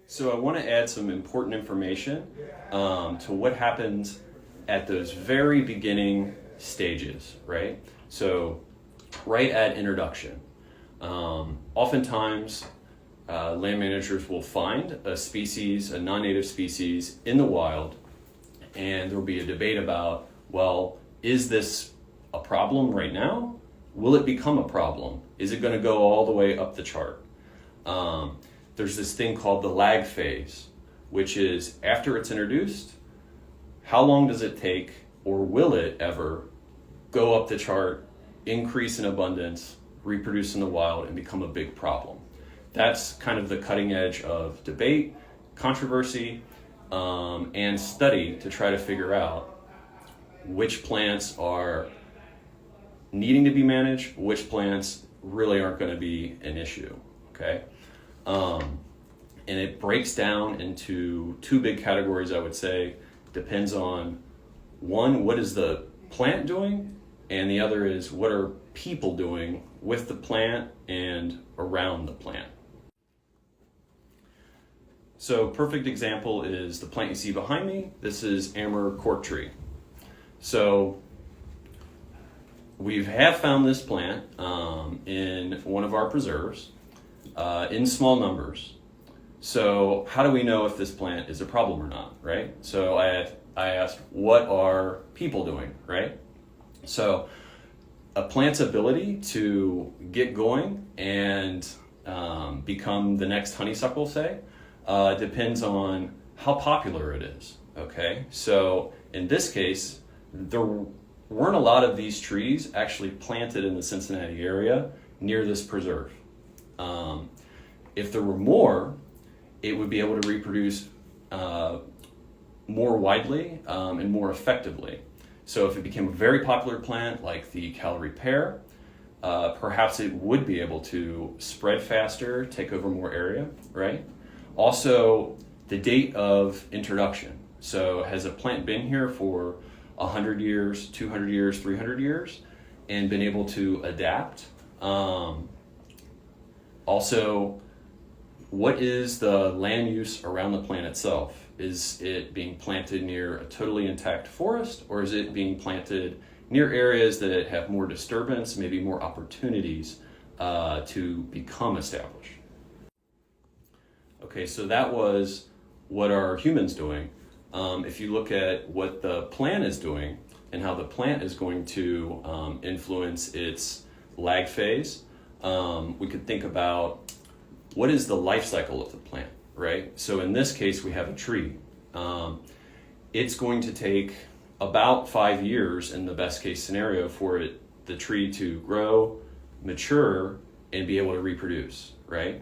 So I want to add some important information to what happens at those very beginning stages, right? So right at introduction. Oftentimes, land managers will find a species, a non-native species in the wild, and there'll be a debate about, well, is this a problem right now? Will it become a problem? Is it going to go all the way up the chart? There's this thing called the lag phase, which is after it's introduced, how long does it take, or will it ever go up the chart, increase in abundance, reproduce in the wild, and become a big problem? That's kind of the cutting edge of debate, controversy, and study to try to figure out which plants are needing to be managed, which plants really aren't going to be an issue, okay? And it breaks down into two big categories, I would say. Depends on, one, what is the plant doing? And the other is, what are people doing with the plant and around the plant? So perfect example is the plant you see behind me. This is Amber cork tree. So we have found this plant in one of our preserves in small numbers. So how do we know if this plant is a problem or not, right? So I asked, what are people doing, right? So a plant's ability to get going and become the next honeysuckle, say, depends on how popular it is, okay? So in this case, there weren't a lot of these trees actually planted in the Cincinnati area near this preserve. If there were more, it would be able to reproduce more widely and more effectively. So if it became a very popular plant like the Callery pear, perhaps it would be able to spread faster, take over more area, right? Also, the date of introduction. So has a plant been here for 100 years, 200 years, 300 years, and been able to adapt? Also, what is the land use around the plant itself? Is it being planted near a totally intact forest, or is it being planted near areas that have more disturbance, maybe more opportunities to become established? Okay, so that was what are humans doing. If you look at what the plant is doing and how the plant is going to influence its lag phase, we could think about what is the life cycle of the plant, right? So in this case, we have a tree. It's going to take about 5 years in the best case scenario for the tree to grow, mature, and be able to reproduce, right?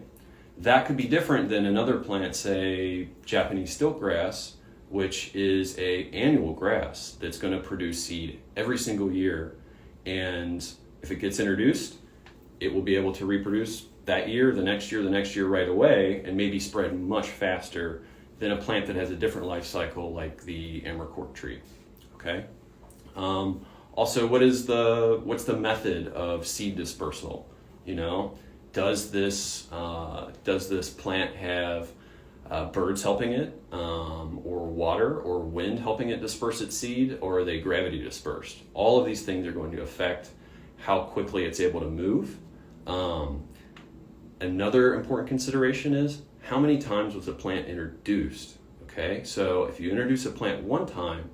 That could be different than another plant, say Japanese stiltgrass, which is an annual grass that's going to produce seed every single year. And if it gets introduced, it will be able to reproduce that year, the next year right away, and maybe spread much faster than a plant that has a different life cycle like the Amber cork tree, okay? Also, what's the method of seed dispersal? You know, does this plant have birds helping it, or water or wind helping it disperse its seed, or are they gravity dispersed? All of these things are going to affect how quickly it's able to move. Another important consideration is how many times was the plant introduced, okay? So if you introduce a plant one time,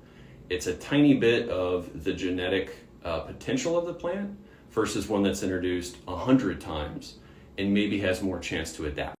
it's a tiny bit of the genetic potential of the plant versus one that's introduced 100 times and maybe has more chance to adapt.